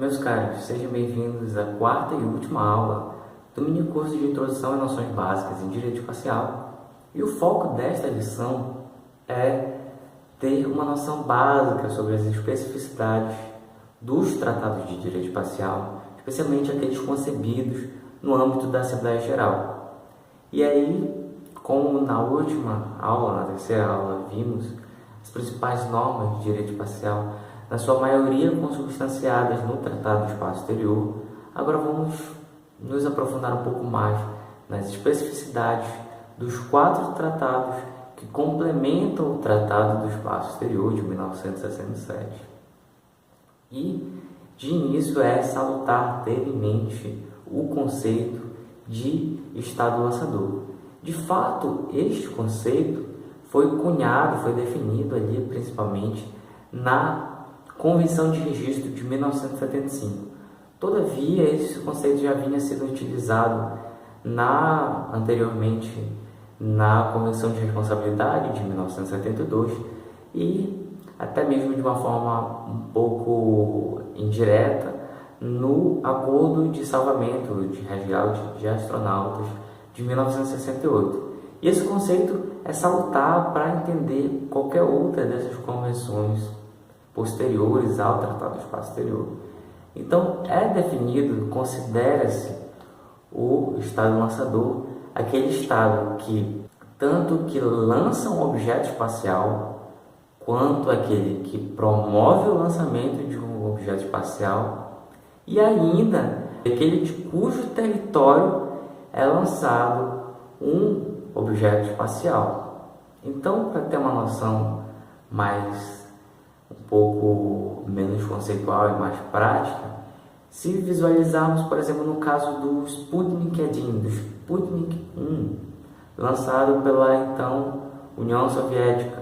Meus caros, sejam bem-vindos à quarta e última aula do mini curso de Introdução e Noções Básicas em Direito Espacial. E o foco desta lição é ter uma noção básica sobre as especificidades dos tratados de direito espacial, especialmente aqueles concebidos no âmbito da Assembleia Geral. E aí, como na última aula, na terceira aula, vimos as principais normas de direito espacial, na sua maioria consubstanciadas no Tratado do Espaço Exterior, agora vamos nos aprofundar um pouco mais nas especificidades dos 4 tratados que complementam o Tratado do Espaço Exterior de 1967. E, de início, é salutar ter em mente o conceito de Estado lançador. De fato, este conceito foi cunhado, foi definido ali principalmente na Convenção de Registro de 1975. Todavia, esse conceito já vinha sendo utilizado anteriormente na Convenção de Responsabilidade de 1972 e até mesmo de uma forma um pouco indireta no Acordo de Salvamento de Resgate de Astronautas de 1968. E esse conceito é salutar para entender qualquer outra dessas convenções posteriores ao Tratado do Espaço Exterior. Então, é definido, considera-se o Estado lançador aquele Estado que tanto que lança um objeto espacial, quanto aquele que promove o lançamento de um objeto espacial, e ainda aquele de cujo território é lançado um objeto espacial. Então, para ter uma noção um pouco menos conceitual e mais prática, se visualizarmos, por exemplo, no caso do Sputnik 1, do Sputnik 1, lançado pela então União Soviética.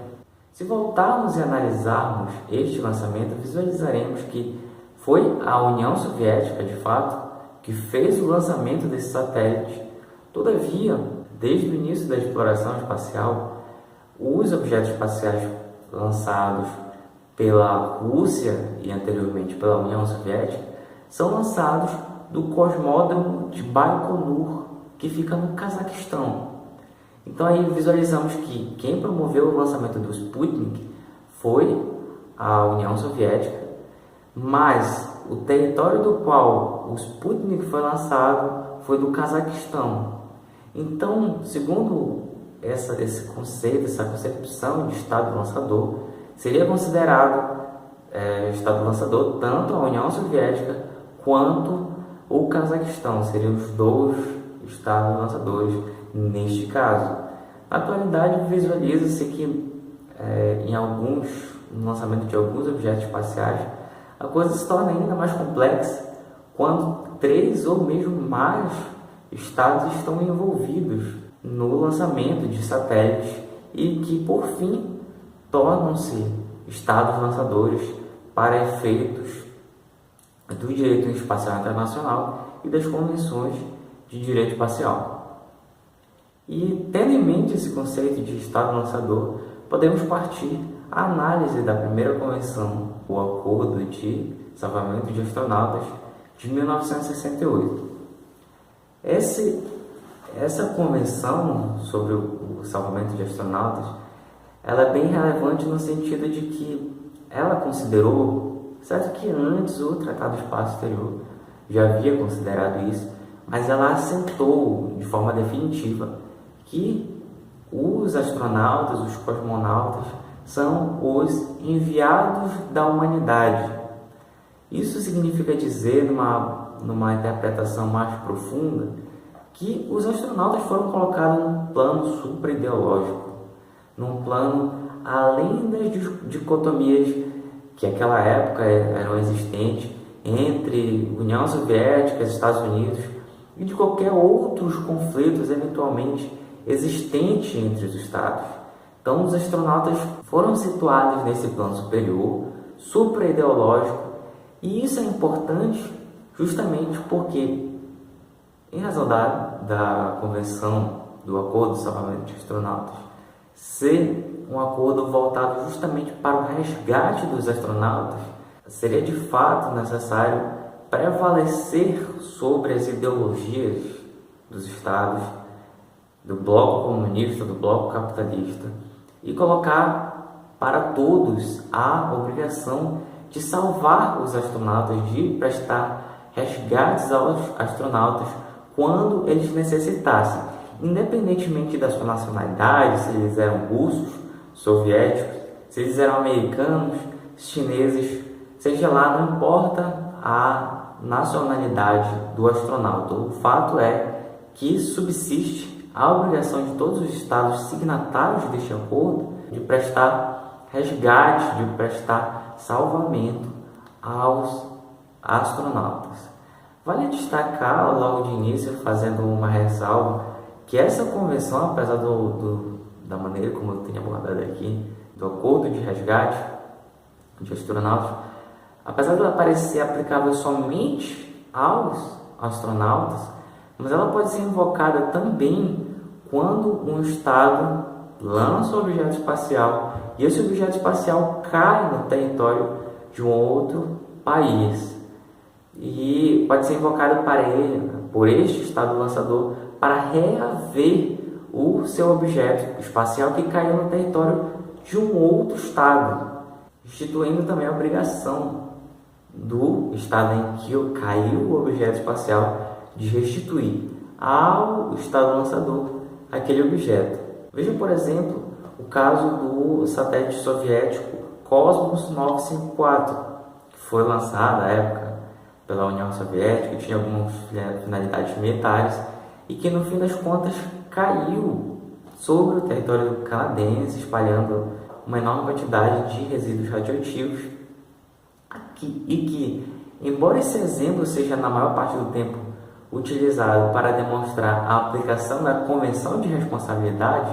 Se voltarmos e analisarmos este lançamento, visualizaremos que foi a União Soviética, de fato, que fez o lançamento desse satélite. Todavia, desde o início da exploração espacial, os objetos espaciais lançados pela Rússia e anteriormente pela União Soviética são lançados do cosmódromo de Baikonur, que fica no Cazaquistão. Então aí visualizamos que quem promoveu o lançamento do Sputnik foi a União Soviética, mas o território do qual o Sputnik foi lançado foi do Cazaquistão. Então, segundo esse conceito, essa concepção de Estado lançador, seria considerado Estado lançador tanto a União Soviética quanto o Cazaquistão, seriam os 2 Estados lançadores neste caso. Na atualidade, visualiza-se que no lançamento de alguns objetos espaciais, a coisa se torna ainda mais complexa quando 3 ou mesmo mais estados estão envolvidos no lançamento de satélites e que, por fim, tornam-se estados lançadores para efeitos do direito espacial internacional e das convenções de direito espacial. E, tendo em mente esse conceito de estado lançador, podemos partir à análise da primeira convenção, o Acordo de Salvamento de Astronautas de 1968. Essa convenção sobre o salvamento de astronautas, ela é bem relevante no sentido de que ela considerou, certo que antes o Tratado do Espaço Exterior já havia considerado isso, mas ela assentou de forma definitiva que os astronautas, os cosmonautas, são os enviados da humanidade. Isso significa dizer, numa interpretação mais profunda, que os astronautas foram colocados num plano supra-ideológico, num plano além das dicotomias que naquela época eram existentes entre União Soviética, Estados Unidos e de qualquer outros conflitos eventualmente existentes entre os estados. Então, os astronautas foram situados nesse plano superior, supra-ideológico, e isso é importante justamente porque, em razão da Convenção do Acordo de Salvamento de Astronautas ser um acordo voltado justamente para o resgate dos astronautas, seria de fato necessário prevalecer sobre as ideologias dos estados, do bloco comunista, do bloco capitalista, e colocar para todos a obrigação de salvar os astronautas, de prestar resgates aos astronautas quando eles necessitassem, independentemente da sua nacionalidade, se eles eram russos, soviéticos, se eles eram americanos, chineses, seja lá, não importa a nacionalidade do astronauta. O fato é que subsiste a obrigação de todos os estados signatários deste acordo de prestar resgate, de prestar salvamento aos astronautas. Vale destacar logo de início, fazendo uma ressalva, que essa convenção, apesar da maneira como eu tenho abordado aqui, do acordo de resgate de astronautas, apesar de ela parecer aplicável somente aos astronautas, mas ela pode ser invocada também quando um estado lança um objeto espacial e esse objeto espacial cai no território de um outro país. E pode ser invocado por este estado lançador para reaver o seu objeto espacial que caiu no território de um outro estado, instituindo também a obrigação do estado em que caiu o objeto espacial de restituir ao estado lançador aquele objeto. Veja, por exemplo, o caso do satélite soviético Cosmos 954, que foi lançado à época pela União Soviética, que tinha algumas finalidades militares e que no fim das contas caiu sobre o território canadense, espalhando uma enorme quantidade de resíduos radioativos e que, embora esse exemplo seja na maior parte do tempo utilizado para demonstrar a aplicação da Convenção de Responsabilidade,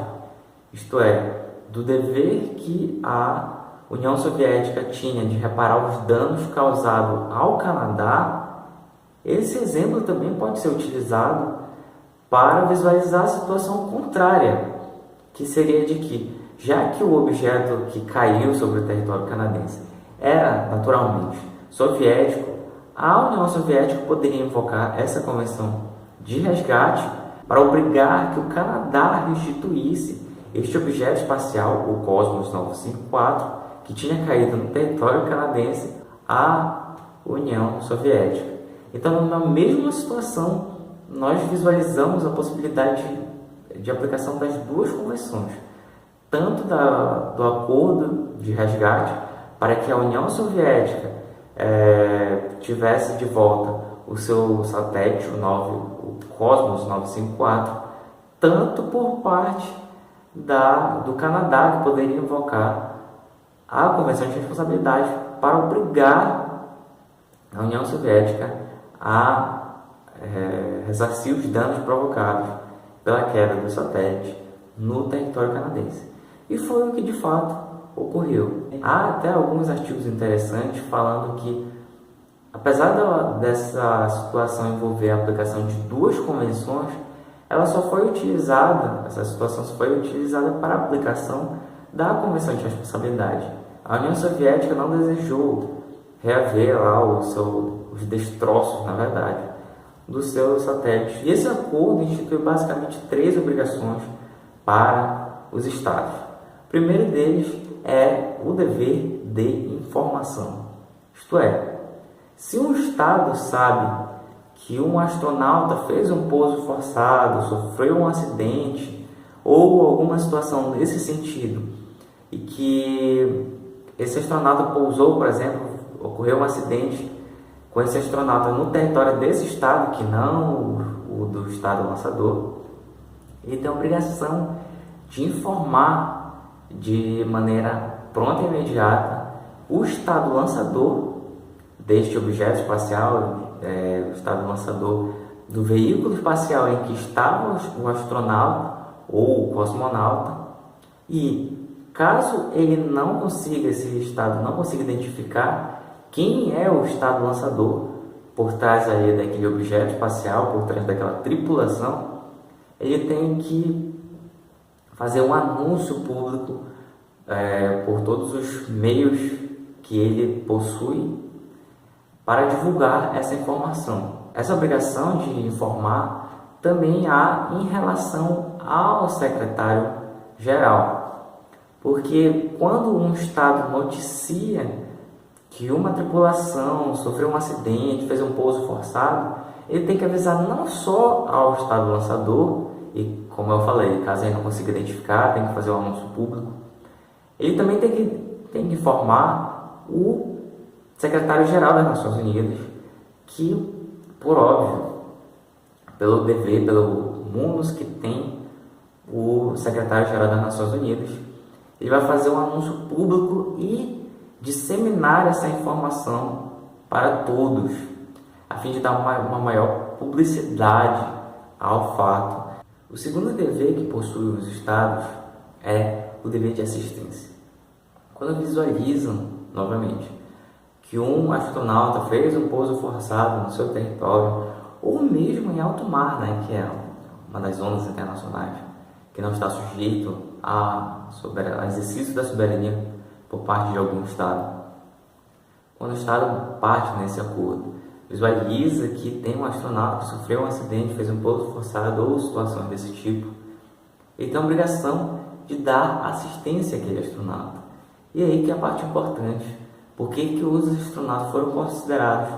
isto é, do dever que a União Soviética tinha de reparar os danos causados ao Canadá, esse exemplo também pode ser utilizado para visualizar a situação contrária, que seria de que, já que o objeto que caiu sobre o território canadense era naturalmente soviético, a União Soviética poderia invocar essa convenção de resgate para obrigar que o Canadá restituísse este objeto espacial, o Cosmos 954, que tinha caído no território canadense, à União Soviética. Então, na mesma situação, nós visualizamos a possibilidade de aplicação das duas convenções, tanto do acordo de resgate, para que a União Soviética tivesse de volta o seu satélite, o Cosmos 954, tanto por parte do Canadá, que poderia invocar a Convenção de Responsabilidade para obrigar a União Soviética a ressarcir os danos provocados pela queda do satélite no território canadense. E foi o que de fato ocorreu. Há até alguns artigos interessantes falando que, apesar dessa situação envolver a aplicação de duas convenções, essa situação só foi utilizada para a aplicação da Convenção de Responsabilidade. A União Soviética não desejou reaver lá os destroços, na verdade, do seu satélite. E esse acordo instituiu basicamente 3 obrigações para os estados. O primeiro deles é o dever de informação. Isto é, se um estado sabe que um astronauta fez um pouso forçado, sofreu um acidente ou alguma situação nesse sentido, e que esse astronauta pousou, por exemplo, ocorreu um acidente com esse astronauta no território desse estado, que não o do estado lançador, ele tem a obrigação de informar de maneira pronta e imediata o estado lançador deste objeto espacial, o estado lançador do veículo espacial em que estava o astronauta ou o cosmonauta, e caso ele não consiga, esse estado não consiga identificar quem é o estado lançador por trás ali daquele objeto espacial, por trás daquela tripulação, ele tem que fazer um anúncio público por todos os meios que ele possui, para divulgar essa informação. Essa obrigação de informar também há em relação ao secretário-geral, porque quando um Estado noticia que uma tripulação sofreu um acidente, fez um pouso forçado, ele tem que avisar não só ao Estado lançador, e como eu falei, caso ele não consiga identificar, tem que fazer um anúncio público, ele também tem que informar o secretário-geral das Nações Unidas, que, por óbvio, pelo dever, pelo munus que tem o secretário-geral das Nações Unidas, ele vai fazer um anúncio público e disseminar essa informação para todos, a fim de dar uma maior publicidade ao fato. O segundo dever que possuem os Estados é o dever de assistência. Quando visualizam, novamente, que um astronauta fez um pouso forçado no seu território, ou mesmo em alto mar, que é uma das zonas internacionais, que não está sujeito ao exercício da soberania por parte de algum Estado. Quando o Estado parte nesse acordo, visualiza que tem um astronauta que sofreu um acidente, fez um pouso forçado ou situações desse tipo, ele tem a obrigação de dar assistência àquele astronauta. E aí que é a parte importante. Por que os astronautas foram considerados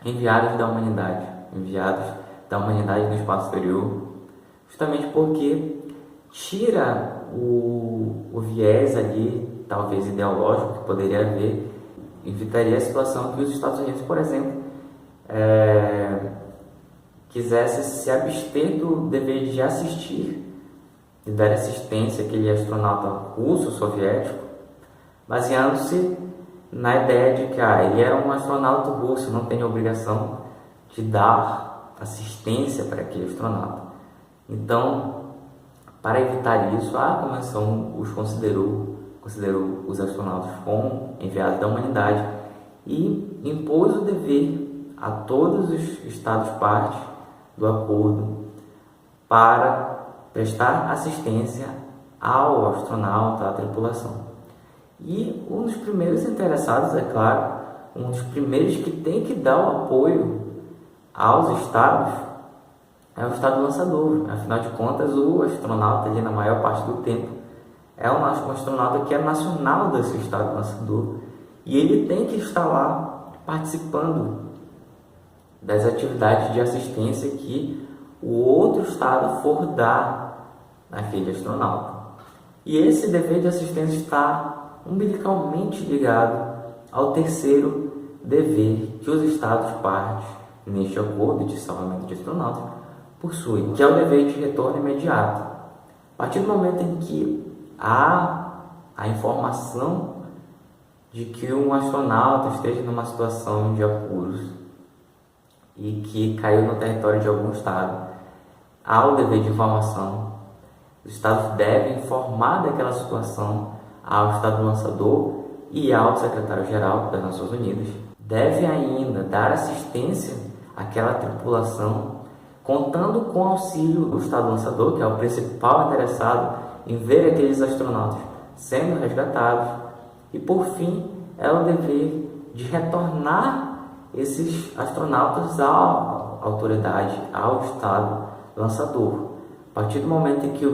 enviados da humanidade no espaço exterior? Justamente porque tira o viés ali, talvez ideológico, que poderia haver, evitaria a situação que os Estados Unidos, por exemplo, quisesse se abster do dever de assistir, de dar assistência àquele astronauta russo-soviético, baseando-se na ideia de que ele era um astronauta russo, não tem a obrigação de dar assistência para aquele astronauta. Então, para evitar isso, a Convenção os considerou os astronautas como enviados da humanidade e impôs o dever a todos os Estados partes do acordo para prestar assistência ao astronauta, à tripulação. E um dos primeiros interessados, é claro, um dos primeiros que tem que dar o apoio aos Estados é o Estado lançador. Afinal de contas, o astronauta, ali, na maior parte do tempo, é um astronauta que é nacional desse Estado lançador e ele tem que estar lá participando das atividades de assistência que o outro Estado for dar naquele astronauta. E esse dever de assistência está umbilicalmente ligado ao terceiro dever que os Estados partes neste acordo de salvamento de astronautas possuem, que é o dever de retorno imediato. A partir do momento em que há a informação de que um astronauta esteja numa situação de apuros e que caiu no território de algum Estado, há o dever de informação. Os Estados devem informar daquela situação ao Estado lançador e ao secretário-geral das Nações Unidas. Deve ainda dar assistência àquela tripulação, contando com o auxílio do Estado lançador, que é o principal interessado em ver aqueles astronautas sendo resgatados. E, por fim, é o dever de retornar esses astronautas à autoridade, ao Estado lançador. A partir do momento em que,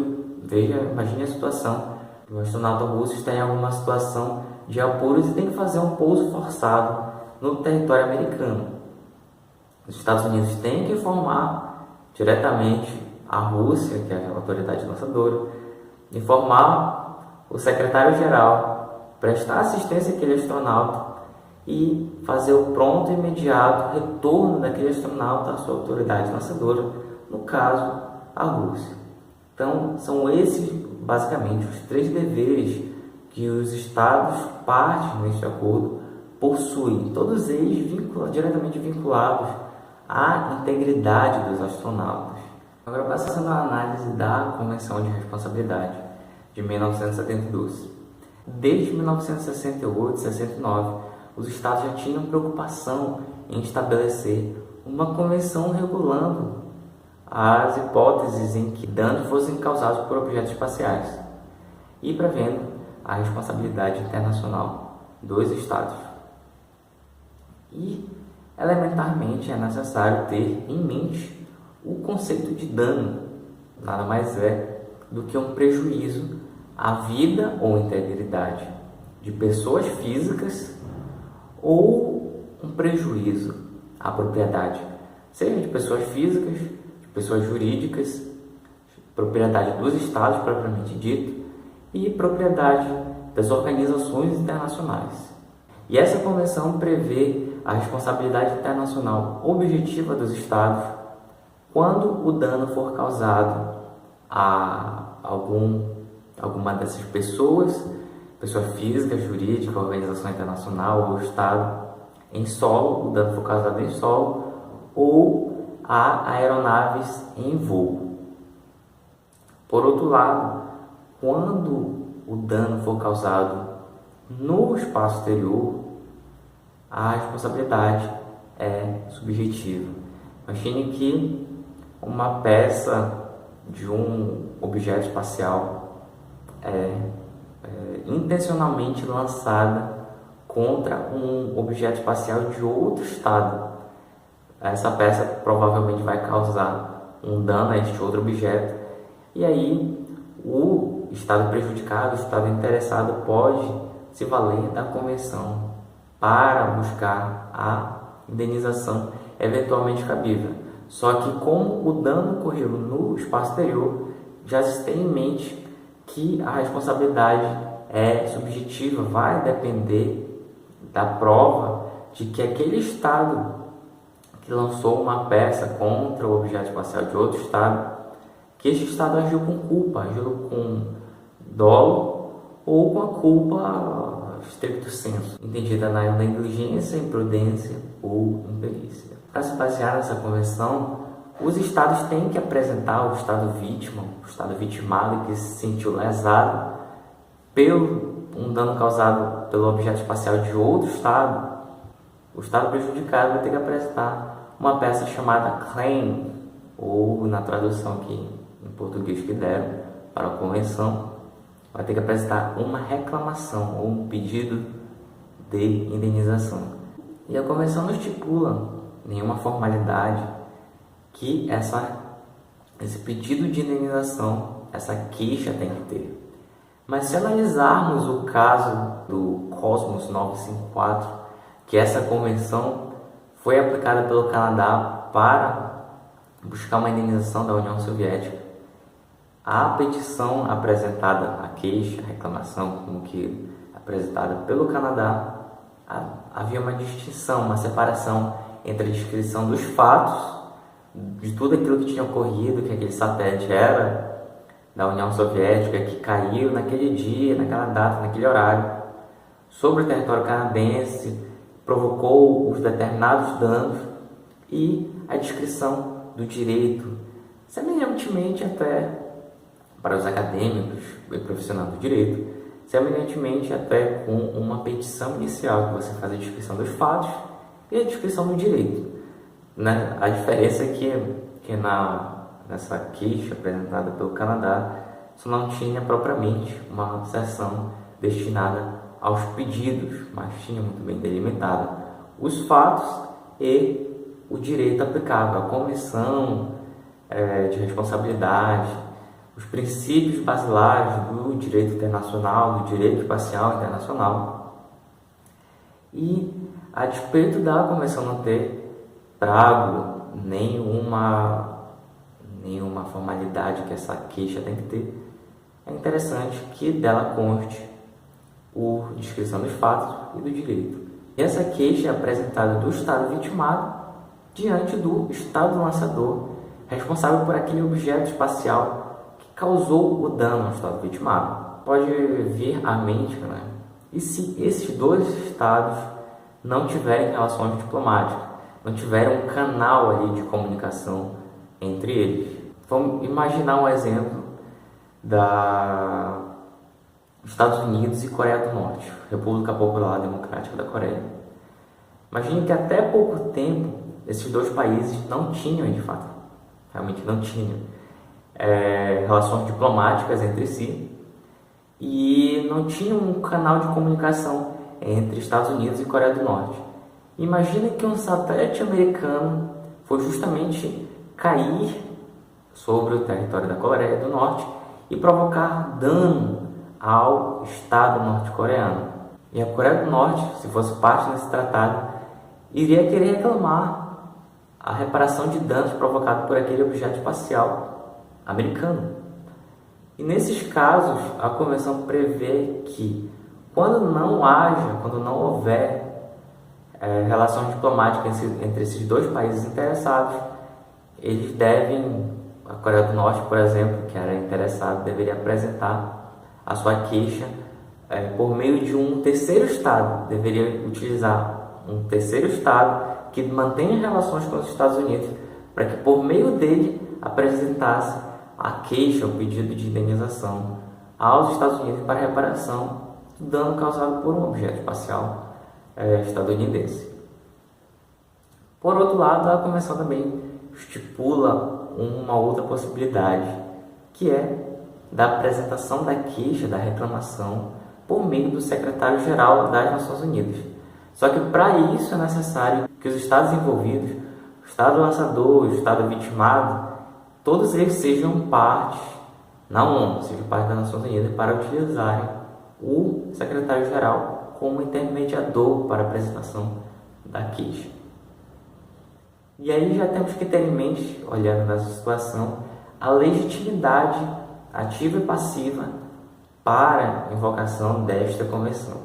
imagine a situação, o astronauta russo está em alguma situação de apuros e tem que fazer um pouso forçado no território americano. Os Estados Unidos têm que informar diretamente a Rússia, que é a autoridade lançadora, informar o secretário-geral, prestar assistência àquele astronauta e fazer o pronto e imediato retorno daquele astronauta à sua autoridade lançadora, no caso, a Rússia. Então, são esses, basicamente, os três deveres que os Estados partes neste acordo possuem, todos eles diretamente vinculados à integridade dos astronautas. Agora, passando a análise da Convenção de Responsabilidade de 1972. Desde 1968 e 69, os Estados já tinham preocupação em estabelecer uma convenção regulando as hipóteses em que danos fossem causados por objetos espaciais e prevendo a responsabilidade internacional dos Estados. E elementarmente é necessário ter em mente o conceito de dano. Nada mais é do que um prejuízo à vida ou integridade de pessoas físicas ou um prejuízo à propriedade, seja de pessoas físicas, de pessoas jurídicas, propriedade dos estados propriamente dito e propriedade das organizações internacionais. E essa convenção prevê a responsabilidade internacional objetiva dos estados quando o dano for causado a alguma dessas pessoas, pessoa física, jurídica, organização internacional ou estado, em solo, o dano for causado em solo, ou a aeronaves em voo. Por outro lado, quando o dano for causado no espaço exterior, a responsabilidade é subjetiva. Imagine que uma peça de um objeto espacial é intencionalmente lançada contra um objeto espacial de outro estado. Essa peça provavelmente vai causar um dano a este outro objeto, e aí o estado prejudicado, o estado interessado, pode se valer da convenção para buscar a indenização eventualmente cabível. Só que como o dano ocorreu no espaço exterior, já se tem em mente que a responsabilidade é subjetiva, vai depender da prova de que aquele estado que lançou uma peça contra o objeto espacial de outro estado, que este estado agiu com culpa, agiu com dolo ou com a culpa stricto sensu, entendida na negligência, imprudência ou imperícia. Para se basear nessa convenção, os estados têm que apresentar o estado vítima, o estado vitimado que se sentiu lesado pelo um dano causado pelo objeto espacial de outro estado. O estado prejudicado vai ter que apresentar uma peça chamada claim, ou na tradução aqui em português que deram para a convenção, vai ter que apresentar uma reclamação ou um pedido de indenização. E a convenção não estipula nenhuma formalidade que esse pedido de indenização, essa queixa tem que ter. Mas se analisarmos o caso do Cosmos 954, que essa convenção foi aplicada pelo Canadá para buscar uma indenização da União Soviética, a petição apresentada, a queixa, a reclamação, como que apresentada pelo Canadá, havia uma distinção, uma separação entre a descrição dos fatos, de tudo aquilo que tinha ocorrido, que aquele satélite era da União Soviética, que caiu naquele dia, naquela data, naquele horário, sobre o território canadense, provocou os determinados danos, e a descrição do direito, semelhantemente até para os acadêmicos e profissionais do direito, semelhantemente até com uma petição inicial, que você faz a descrição dos fatos e a descrição do direito. Né? A diferença é que nessa queixa apresentada pelo Canadá, isso não tinha propriamente uma seção destinada aos pedidos, mas tinha muito bem delimitada os fatos e o direito aplicável, a convenção de responsabilidade, os princípios basilares do direito internacional, do direito espacial internacional. E, a despeito da convenção não ter trago nenhuma formalidade que essa queixa tem que ter, é interessante que dela conste a descrição dos fatos e do direito. E essa queixa é apresentada do Estado vitimado diante do Estado lançador, responsável por aquele objeto espacial que causou o dano ao Estado vitimado. Pode vir à mente, né? E se esses dois Estados não tiverem relações diplomáticas, não tiverem um canal ali de comunicação entre eles? Vamos imaginar um exemplo da Estados Unidos e Coreia do Norte, República Popular Democrática da Coreia. Imagine que até pouco tempo esses dois países não tinham, de fato, realmente não tinham relações diplomáticas entre si e não tinham um canal de comunicação entre Estados Unidos e Coreia do Norte. Imagina que um satélite americano foi justamente cair sobre o território da Coreia do Norte e provocar dano ao Estado norte-coreano. E a Coreia do Norte, se fosse parte desse tratado, iria querer reclamar a reparação de danos provocados por aquele objeto espacial americano. E nesses casos, a Convenção prevê que quando não houver relações diplomáticas entre esses dois países interessados, eles devem, a Coreia do Norte, por exemplo, que era interessado, deveria apresentar a sua queixa por meio de um terceiro Estado, deveria utilizar um terceiro Estado que mantenha relações com os Estados Unidos, para que por meio dele apresentasse a queixa, o pedido de indenização aos Estados Unidos para reparação do dano causado por um objeto espacial estadunidense. Por outro lado, a Convenção também estipula uma outra possibilidade, que é da apresentação da queixa, da reclamação, por meio do secretário-geral das Nações Unidas. Só que para isso é necessário que os Estados envolvidos, o Estado lançador, o Estado vitimado, todos eles sejam parte na ONU, sejam parte das Nações Unidas, para utilizarem o secretário-geral como intermediador para a apresentação da queixa. E aí já temos que ter em mente, olhando nessa situação, a legitimidade ativa e passiva para a invocação desta convenção.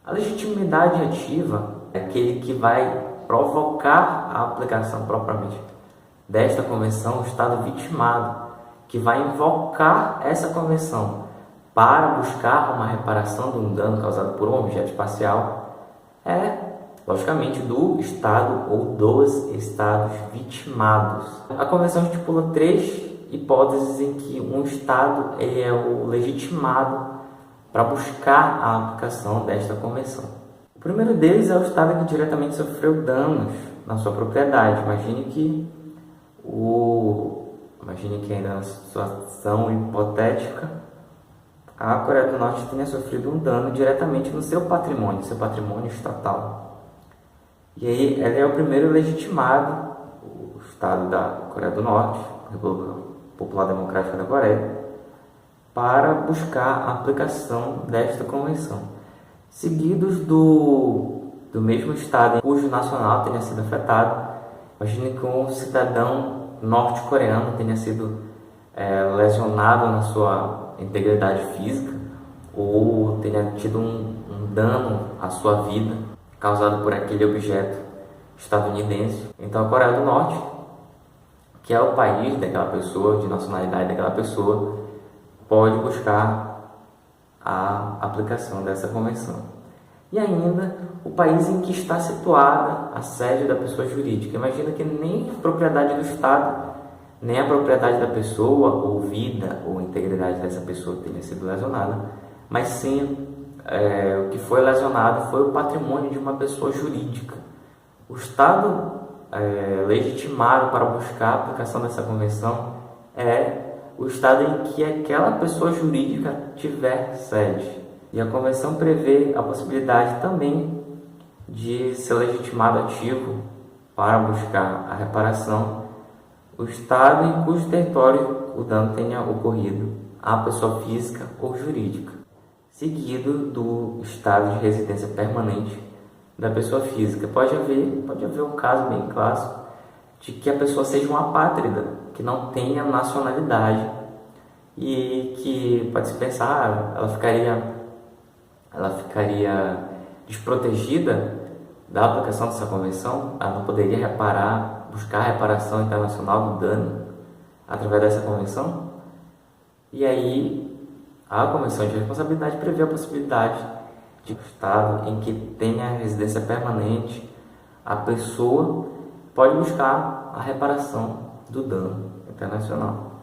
A legitimidade ativa é aquele que vai provocar a aplicação propriamente desta convenção, o Estado vitimado, que vai invocar essa convenção para buscar uma reparação de um dano causado por um objeto espacial, logicamente, do Estado ou dos Estados vitimados. A convenção estipula 3 hipóteses em que um Estado é o legitimado para buscar a aplicação desta convenção. O primeiro deles é o Estado que diretamente sofreu danos na sua propriedade. Imagine que ainda na situação hipotética, a Coreia do Norte tenha sofrido um dano diretamente no seu patrimônio estatal. E aí ele é o primeiro legitimado, o Estado da Coreia do Norte, República Popular Democrática da Coreia, para buscar a aplicação desta convenção. Seguidos do mesmo Estado cujo nacional tenha sido afetado, imagine que um cidadão norte-coreano tenha sido lesionado na sua integridade física ou tenha tido um dano à sua vida causado por aquele objeto estadunidense. Então a Coreia do Norte, que é o país daquela pessoa, de nacionalidade daquela pessoa, pode buscar a aplicação dessa convenção. E ainda o país em que está situada a sede da pessoa jurídica. Imagina que nem a propriedade do Estado, nem a propriedade da pessoa, ou vida, ou integridade dessa pessoa tenha sido lesionada, mas sim o que foi lesionado foi o patrimônio de uma pessoa jurídica. O Estado legitimado para buscar a aplicação dessa convenção é o Estado em que aquela pessoa jurídica tiver sede. E a convenção prevê a possibilidade também de ser legitimado ativo para buscar a reparação o Estado em cujo território o dano tenha ocorrido à pessoa física ou jurídica, seguido do estado de residência permanente da pessoa física. Pode haver um caso bem clássico de que a pessoa seja uma apátrida, que não tenha nacionalidade e que pode-se pensar, ela ficaria desprotegida da aplicação dessa convenção, ela não poderia buscar a reparação internacional do dano através dessa convenção. E aí a Convenção de Responsabilidade prevê a possibilidade de Estado em que tenha residência permanente, a pessoa pode buscar a reparação do dano internacional.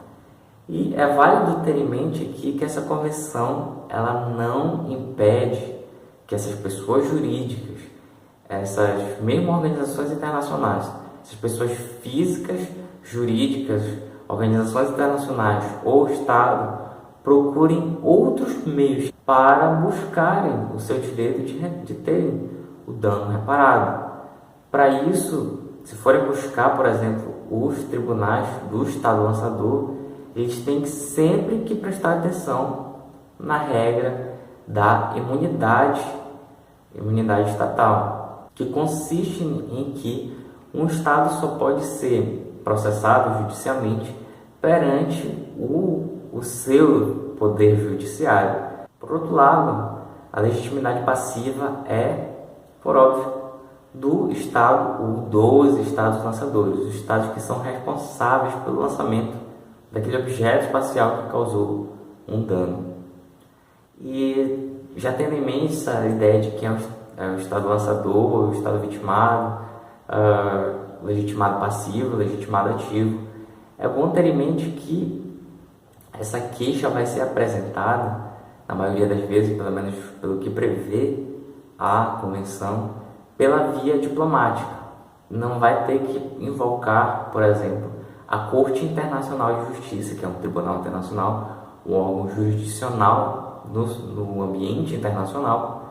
E é válido ter em mente aqui que essa convenção ela não impede que essas pessoas jurídicas, essas mesmas organizações internacionais, essas pessoas físicas, jurídicas, organizações internacionais ou Estado procurem outros meios para buscarem o seu direito de terem o dano reparado. Para isso, se forem buscar, por exemplo, os tribunais do Estado lançador, eles têm sempre que prestar atenção na regra da imunidade estatal, que consiste em que um Estado só pode ser processado judicialmente perante o seu poder judiciário. Por outro lado, a legitimidade passiva é, por óbvio, do Estado ou dos Estados lançadores, os Estados que são responsáveis pelo lançamento daquele objeto espacial que causou um dano. E já tendo em mente essa ideia de que é o Estado lançador, o Estado vitimado, legitimado passivo, legitimado ativo, é bom ter em mente que essa queixa vai ser apresentada, na maioria das vezes, pelo menos pelo que prevê a Convenção, pela via diplomática. Não vai ter que invocar, por exemplo, a Corte Internacional de Justiça, que é um tribunal internacional, um órgão jurisdicional no ambiente internacional.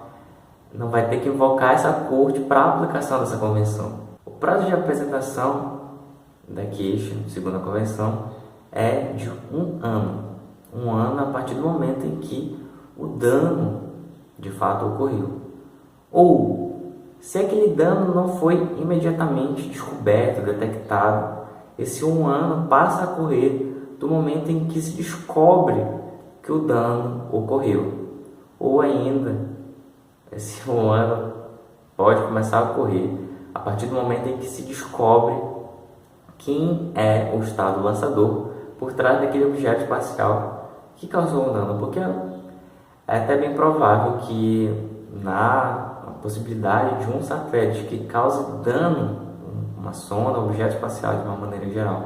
Não vai ter que invocar essa corte para a aplicação dessa convenção. O prazo de apresentação da queixa, segundo a convenção, é de 1 ano. 1 ano a partir do momento em que o dano de fato ocorreu. Ou, se aquele dano não foi imediatamente descoberto, detectado, esse 1 ano passa a correr do momento em que se descobre que o dano ocorreu. Ou ainda, esse 1 ano pode começar a ocorrer a partir do momento em que se descobre quem é o Estado lançador por trás daquele objeto espacial que causou um dano. Porque é até bem provável que na possibilidade de um satélite que cause dano, uma sonda, um objeto espacial de uma maneira geral,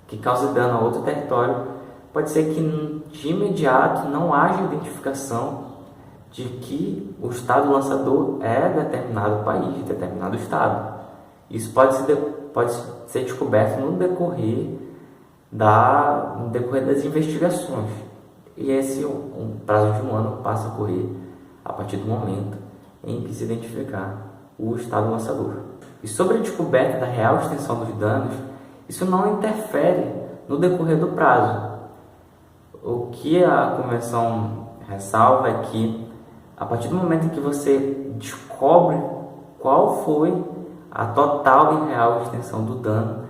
que cause dano a outro território, pode ser que de imediato não haja identificação de que o Estado lançador é determinado país, determinado Estado. Isso pode ser descoberto no decorrer das investigações. E esse um prazo de 1 ano passa a correr a partir do momento em que se identificar o Estado lançador. E sobre a descoberta da real extensão dos danos, isso não interfere no decorrer do prazo. O que a Convenção ressalva é que, a partir do momento em que você descobre qual foi a total e real extensão do dano,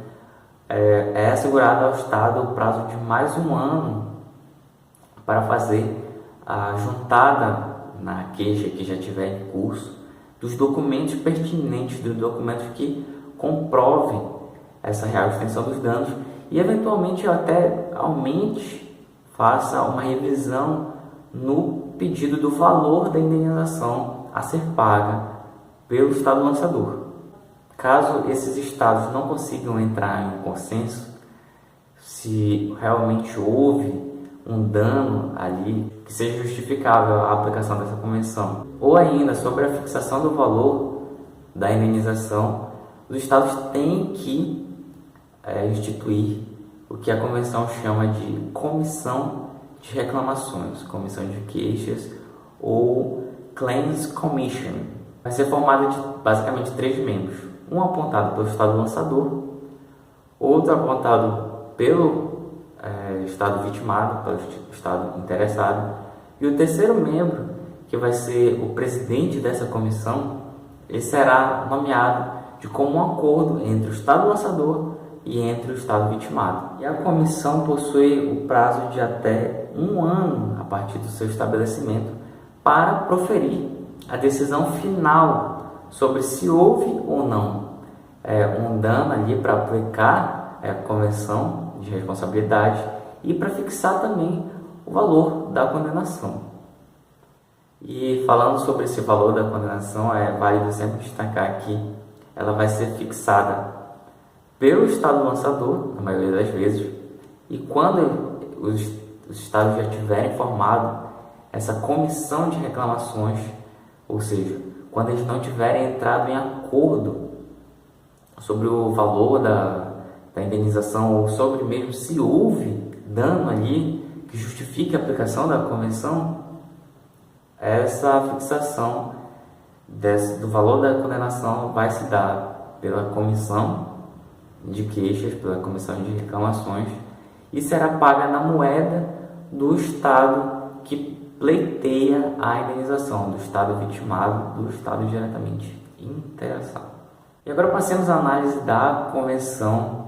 é assegurado ao Estado o prazo de mais 1 ano para fazer a juntada na queixa que já tiver em curso dos documentos pertinentes, dos documentos que comprovem essa real extensão dos danos e, eventualmente, até faça uma revisão no pedido do valor da indenização a ser paga pelo Estado lançador. Caso esses estados não consigam entrar em um consenso, se realmente houve um dano ali que seja justificável a aplicação dessa convenção, ou ainda sobre a fixação do valor da indenização, os estados têm que instituir o que a convenção chama de comissão de reclamações, comissão de queixas ou Claims Commission. Vai ser formada de basicamente 3 membros, um apontado pelo Estado lançador, outro apontado pelo Estado vitimado, pelo Estado interessado, e o terceiro membro, que vai ser o presidente dessa comissão, ele será nomeado de comum acordo entre o Estado lançador e entre o Estado vitimado. E a comissão possui o prazo de até 1 ano a partir do seu estabelecimento para proferir a decisão final sobre se houve ou não um dano ali para aplicar a convenção de responsabilidade e para fixar também o valor da condenação. E falando sobre esse valor da condenação, é válido sempre destacar que ela vai ser fixada pelo Estado lançador, na maioria das vezes, e quando os Estados já tiverem formado essa comissão de reclamações, ou seja, quando eles não tiverem entrado em acordo sobre o valor da indenização ou sobre mesmo se houve dano ali que justifique a aplicação da convenção, essa fixação do valor da condenação vai se dar pela Comissão de Queixas, pela Comissão de Reclamações, e será paga na moeda do Estado que pleiteia a indenização, do Estado vitimado, do Estado diretamente interessado. E agora passemos à análise da Convenção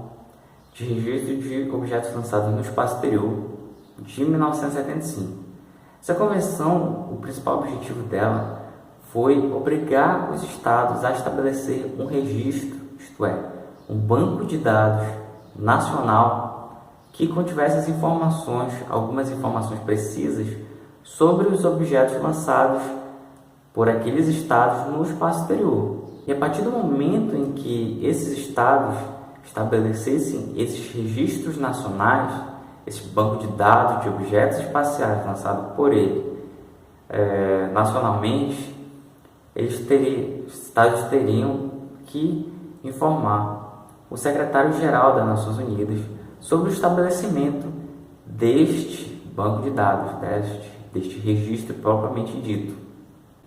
de Registro de Objetos Lançados no Espaço Exterior de 1975. Essa convenção, o principal objetivo dela foi obrigar os Estados a estabelecer um registro, isto é, um banco de dados nacional que contivesse as informações, algumas informações precisas sobre os objetos lançados por aqueles Estados no espaço exterior. E a partir do momento em que esses Estados estabelecessem esses registros nacionais, esse banco de dados de objetos espaciais lançado por ele nacionalmente, os Estados teriam que informar o secretário-geral das Nações Unidas sobre o estabelecimento deste banco de dados, deste registro propriamente dito.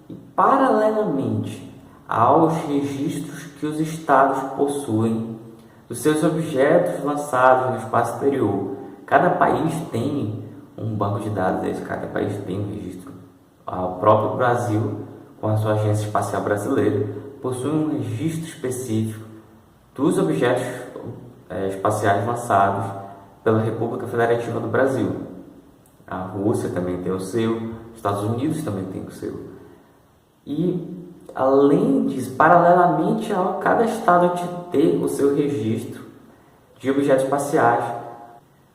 E, paralelamente aos registros que os Estados possuem dos seus objetos lançados no espaço exterior, cada país tem um banco de dados, cada país tem um registro. O próprio Brasil, com a sua Agência Espacial Brasileira, possui um registro específico dos objetos espaciais lançados pela República Federativa do Brasil. A Rússia também tem o seu, os Estados Unidos também tem o seu. E, além disso, paralelamente a cada estado ter o seu registro de objetos espaciais,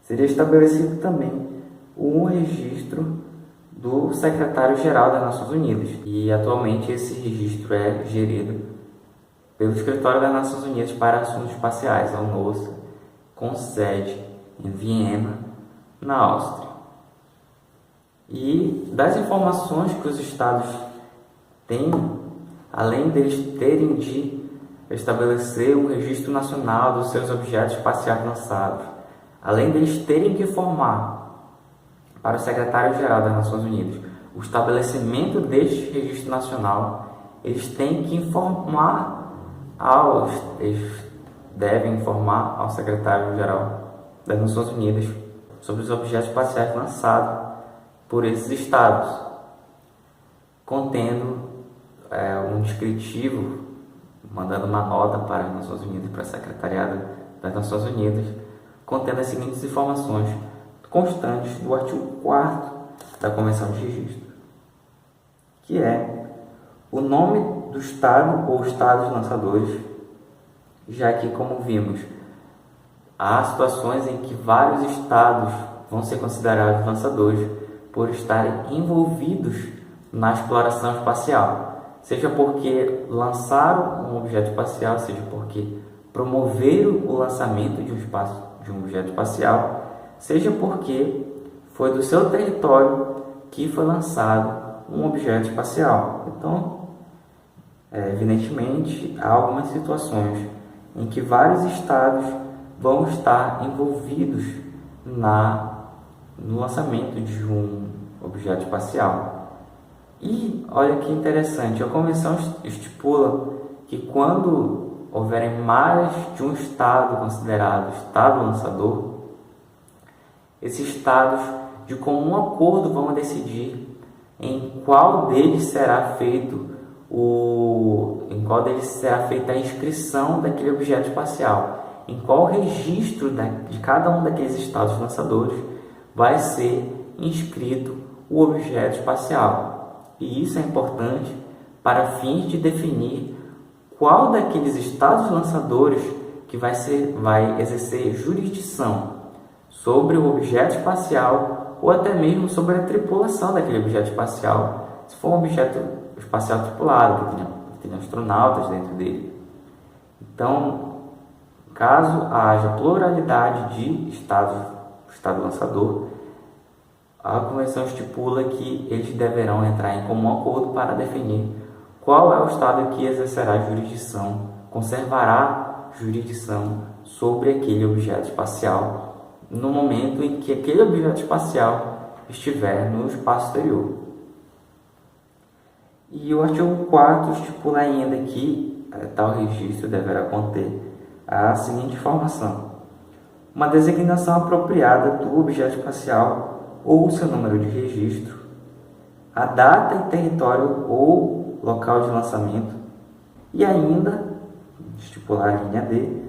seria estabelecido também um registro do secretário-geral das Nações Unidas. E, atualmente, esse registro é gerido pelo Escritório das Nações Unidas para Assuntos Espaciais, a UNOSA, com sede em Viena, na Áustria. E das informações que os Estados têm, além deles terem de estabelecer um registro nacional dos seus objetos espaciais lançados, além deles terem que informar para o secretário-geral das Nações Unidas o estabelecimento deste registro nacional, eles têm que eles devem informar ao secretário-geral das Nações Unidas sobre os objetos espaciais lançados por esses estados, contendo um descritivo, mandando uma nota para as Nações Unidas, para a Secretariado das Nações Unidas, contendo as seguintes informações constantes do artigo 4º da Convenção de Registro, que é o nome do Estado ou Estados lançadores, já que, como vimos, há situações em que vários Estados vão ser considerados lançadores por estarem envolvidos na exploração espacial, seja porque lançaram um objeto espacial, seja porque promoveram o lançamento de um objeto espacial, seja porque foi do seu território que foi lançado um objeto espacial. Então, evidentemente, há algumas situações em que vários estados vão estar envolvidos no lançamento de um objeto espacial. E olha que interessante, a Convenção estipula que quando houverem mais de um estado considerado estado lançador, esses estados, de comum acordo, vão decidir em qual deles será feita a inscrição daquele objeto espacial, em qual registro de cada um daqueles estados lançadores vai ser inscrito o objeto espacial. E isso é importante para fins de definir qual daqueles estados lançadores que vai exercer jurisdição sobre o objeto espacial ou até mesmo sobre a tripulação daquele objeto espacial, se for um objeto espacial tripulado, que tem astronautas dentro dele. Então, caso haja pluralidade de estado lançador, a Convenção estipula que eles deverão entrar em comum acordo para definir qual é o estado que exercerá jurisdição, conservará jurisdição sobre aquele objeto espacial no momento em que aquele objeto espacial estiver no espaço exterior. E o artigo 4º estipula ainda que tal registro deverá conter a seguinte informação: uma designação apropriada do objeto espacial ou seu número de registro, a data e território ou local de lançamento, e ainda, estipular a linha D,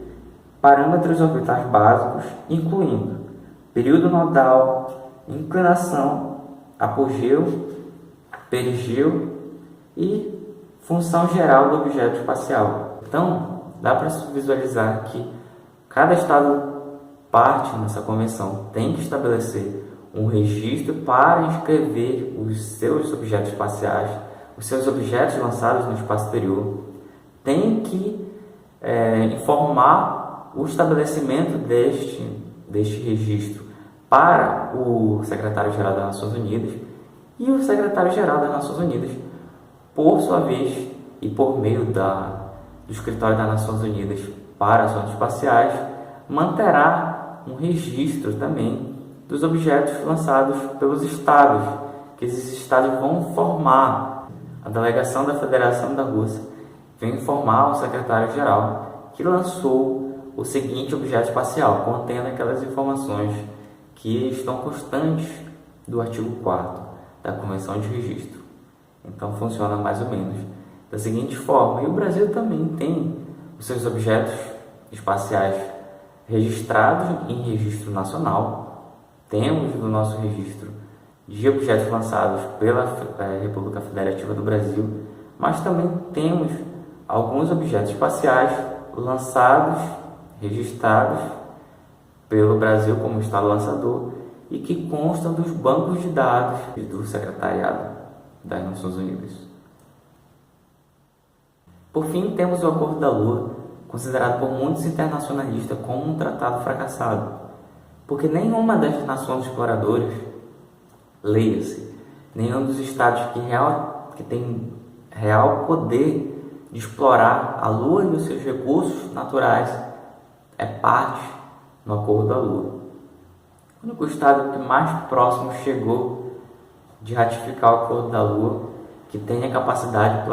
parâmetros orbitais básicos, incluindo período nodal, inclinação, apogeu, perigeu e função geral do objeto espacial. Então, dá para visualizar que cada estado parte nessa convenção tem que estabelecer um registro para inscrever os seus objetos espaciais, os seus objetos lançados no espaço exterior, tem que informar o estabelecimento deste registro para o secretário-geral das Nações Unidas, e o secretário-geral das Nações Unidas, por sua vez, e por meio do Escritório das Nações Unidas para Ações Espaciais, manterá um registro também dos objetos lançados pelos estados, que esses estados vão informar. A delegação da Federação da Rússia vem informar o secretário-geral que lançou o seguinte objeto espacial, contendo aquelas informações que estão constantes do artigo 4º da Convenção de Registro. Então funciona mais ou menos da seguinte forma. E o Brasil também tem os seus objetos espaciais registrados em registro nacional. Temos no nosso registro de objetos lançados pela República Federativa do Brasil, mas também temos alguns objetos espaciais lançados, registrados pelo Brasil como Estado lançador e que constam dos bancos de dados do Secretariado das Nações Unidas. Por fim, temos o Acordo da Lua, considerado por muitos internacionalistas como um tratado fracassado, porque nenhuma das nações exploradoras, leia-se, nenhum dos estados que tem real poder de explorar a Lua e os seus recursos naturais é parte no Acordo da Lua. O único estado que mais próximo chegou de ratificar o Acordo da Lua, que tem a capacidade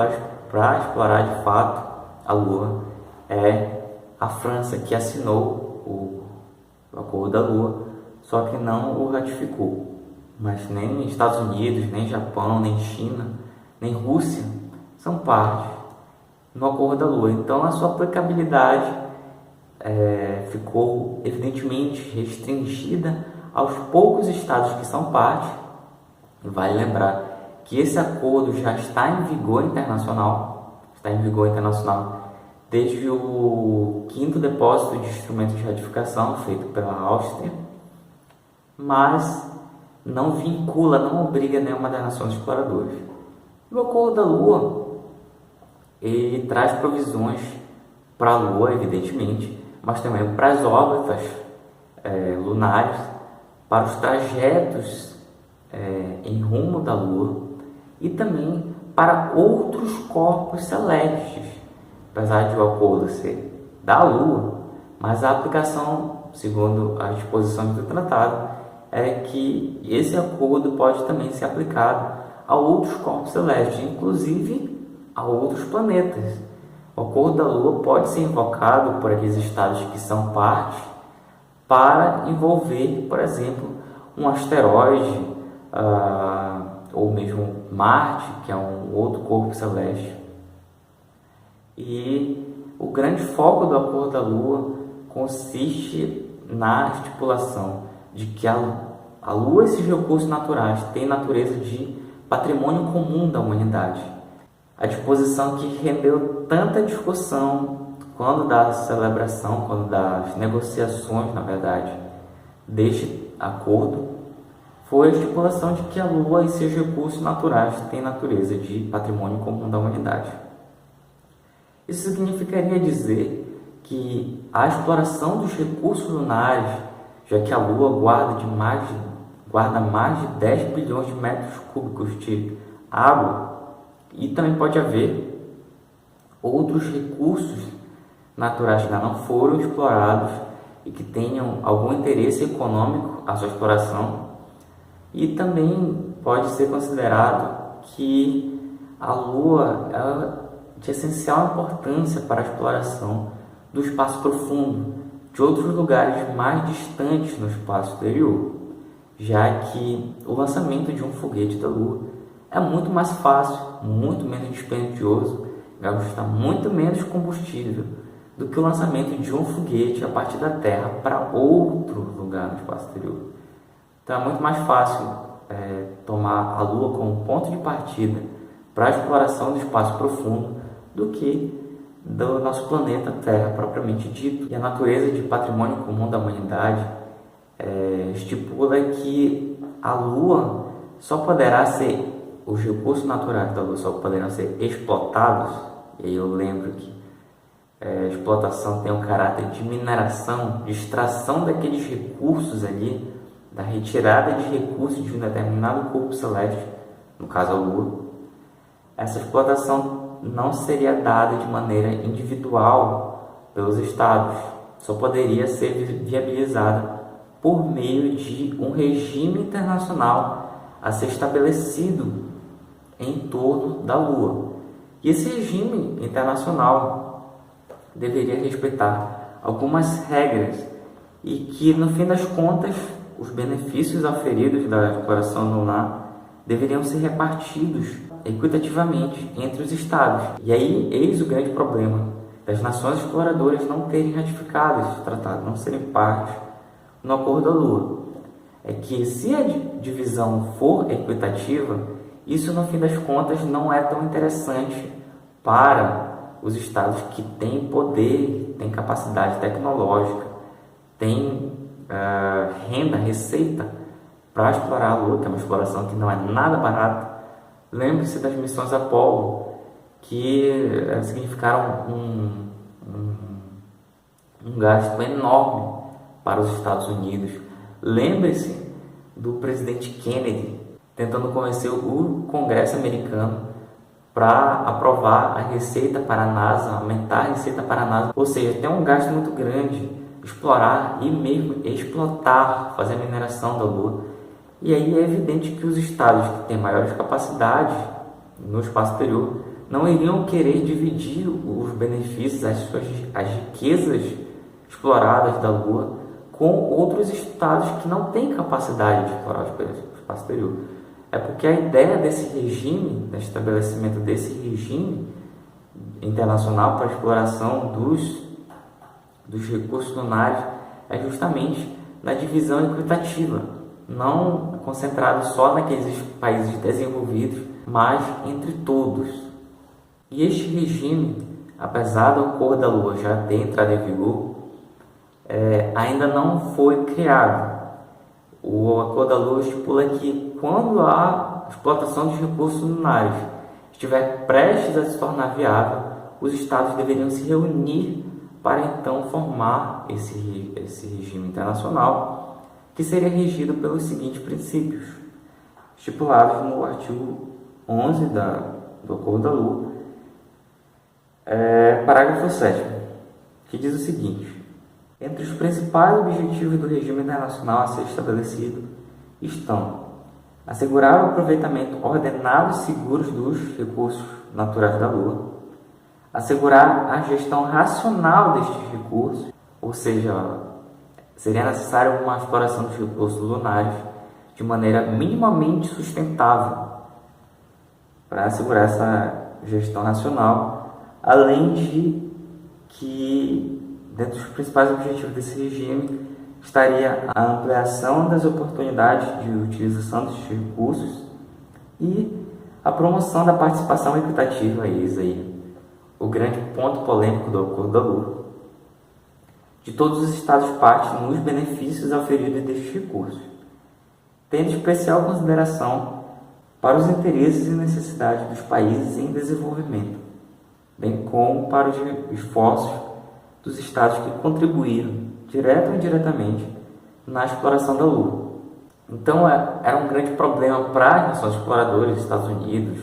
para explorar de fato a Lua, é a França, que assinou o Acordo da Lua, só que não o ratificou. Mas nem Estados Unidos, nem Japão, nem China, nem Rússia são parte no Acordo da Lua. Então a sua aplicabilidade ficou evidentemente restringida aos poucos estados que são parte. E vale lembrar que esse acordo já está em vigor internacional, desde o 5º depósito de instrumentos de ratificação feito pela Áustria, mas não vincula, não obriga nenhuma das nações exploradoras. O Acordo da Lua, ele traz provisões para a Lua, evidentemente, mas também para as órbitas lunares, para os trajetos em rumo da Lua e também para outros corpos celestes, apesar de o acordo ser da Lua, mas a aplicação, segundo as disposições do tratado, é que esse acordo pode também ser aplicado a outros corpos celestes, inclusive a outros planetas. O Acordo da Lua pode ser invocado por aqueles estados que são parte para envolver, por exemplo, um asteroide ou mesmo Marte, que é um outro corpo celeste. E o grande foco do Acordo da Lua consiste na estipulação de que a Lua e esses recursos naturais têm natureza de patrimônio comum da humanidade. A disposição que rendeu tanta discussão quando da celebração, quando das negociações, na verdade, deste acordo, foi a estipulação de que a Lua e seus recursos naturais têm natureza de patrimônio comum da humanidade. Isso significaria dizer que a exploração dos recursos lunares, já que a Lua guarda mais de 10 bilhões de metros cúbicos de água, e também pode haver outros recursos naturais que ainda não foram explorados e que tenham algum interesse econômico à sua exploração. E também pode ser considerado que a Lua de essencial importância para a exploração do espaço profundo de outros lugares mais distantes no espaço exterior, já que o lançamento de um foguete da Lua é muito mais fácil, muito menos dispendioso, gasta muito menos combustível do que o lançamento de um foguete a partir da Terra para outro lugar no espaço exterior. Então é muito mais fácil tomar a Lua como ponto de partida para a exploração do espaço profundo do que do nosso planeta Terra propriamente dito. E a natureza de patrimônio comum da humanidade estipula que a Lua só poderá ser, os recursos naturais da Lua só poderão ser explotados, e aí eu lembro que a explotação tem um caráter de mineração, de extração daqueles recursos ali, da retirada de recursos de um determinado corpo celeste, no caso a Lua. Essa explotação não seria dada de maneira individual pelos estados, só poderia ser viabilizada por meio de um regime internacional a ser estabelecido em torno da Lua. E esse regime internacional deveria respeitar algumas regras e que, no fim das contas, os benefícios aferidos da exploração lunar deveriam ser repartidos equitativamente entre os estados. E aí, eis o grande problema das nações exploradoras não terem ratificado esse tratado, não serem parte no Acordo da Lua. É que, se a divisão for equitativa, isso, no fim das contas, não é tão interessante para os estados que têm poder, têm capacidade tecnológica, têm renda, receita para explorar a Lua, que é uma exploração que não é nada barata. Lembre-se das missões Apollo, que significaram um gasto enorme para os Estados Unidos. Lembre-se do presidente Kennedy tentando convencer o Congresso americano para aprovar a receita para a NASA, aumentar a receita para a NASA. Ou seja, tem um gasto muito grande explorar e mesmo explotar, fazer a mineração da Lua. E aí é evidente que os estados que têm maiores capacidades no espaço exterior não iriam querer dividir os benefícios, as riquezas exploradas da Lua com outros estados que não têm capacidade de explorar o espaço exterior. É porque a ideia desse regime, do estabelecimento desse regime internacional para a exploração dos recursos lunares é justamente na divisão equitativa, não concentrado só naqueles países desenvolvidos, mas entre todos. E este regime, apesar do Acordo da Lua já ter entrado em vigor, ainda não foi criado. O Acordo da Lua estipula que quando a explotação dos recursos lunares estiver prestes a se tornar viável, os estados deveriam se reunir para então formar esse regime internacional, que seria regido pelos seguintes princípios, estipulados no artigo 11 do Acordo da Lua, parágrafo 7º, que diz o seguinte: entre os principais objetivos do regime internacional a ser estabelecido estão assegurar o aproveitamento ordenado e seguro dos recursos naturais da Lua, assegurar a gestão racional destes recursos, ou seja, seria necessário uma exploração dos recursos lunares de maneira minimamente sustentável para assegurar essa gestão racional, além de que, dentro dos principais objetivos desse regime, estaria a ampliação das oportunidades de utilização desses recursos e a promoção da participação equitativa, eis aí o grande ponto polêmico do Acordo da Lua, de todos os estados partes nos benefícios auferidos destes recursos, tendo especial consideração para os interesses e necessidades dos países em desenvolvimento, bem como para os esforços dos estados que contribuíram, direto ou indiretamente, na exploração da Lua. Então, era um grande problema para as nações exploradoras, Estados Unidos,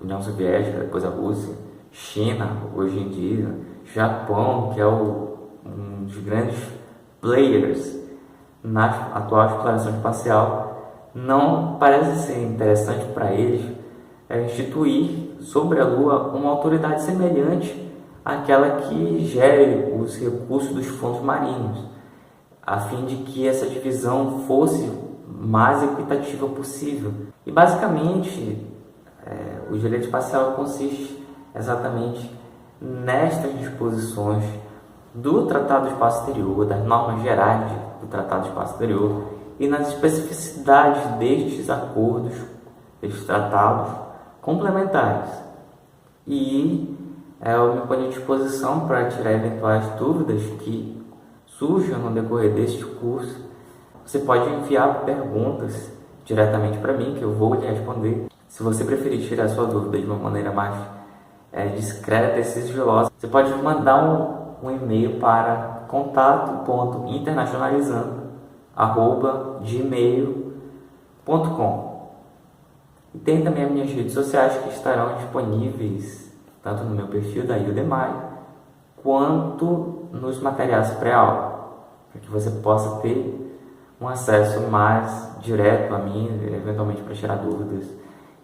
União Soviética, depois a Rússia, China, hoje em dia, Japão, que é um dos grandes players na atual exploração espacial. Não parece ser interessante para eles instituir sobre a Lua uma autoridade semelhante àquela que gere os recursos dos fundos marinhos, a fim de que essa divisão fosse mais equitativa possível. E basicamente, o direito espacial consiste exatamente nestas disposições do Tratado do Espaço Exterior, das normas gerais do Tratado do Espaço Exterior e nas especificidades destes acordos, destes tratados complementares. E eu me ponho à disposição para tirar eventuais dúvidas que surjam no decorrer deste curso. Você pode enviar perguntas diretamente para mim, que eu vou lhe responder. Se você preferir tirar sua dúvida de uma maneira mais discreta e sigilosa, você pode mandar um e-mail para contato.internacionalizando@gmail.com. E tem também as minhas redes sociais que estarão disponíveis tanto no meu perfil da Udemy quanto nos materiais pré-aula, para que você possa ter um acesso mais direto a mim, eventualmente para tirar dúvidas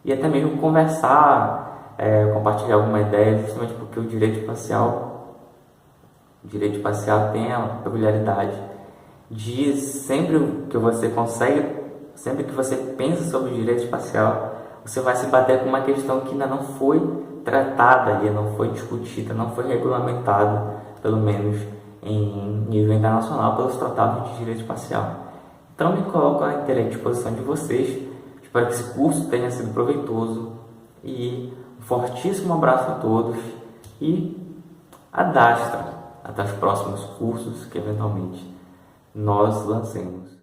e até mesmo conversar, compartilhar alguma ideia, justamente porque o direito espacial tem a peculiaridade de sempre que você pensa sobre o direito espacial, você vai se bater com uma questão que ainda não foi tratada, ainda não foi discutida, não foi regulamentada, pelo menos em nível internacional, pelos tratados de direito espacial. Então me coloco à inteira disposição de vocês. Espero que esse curso tenha sido proveitoso e um fortíssimo abraço a todos e até os próximos cursos que eventualmente nós lancemos.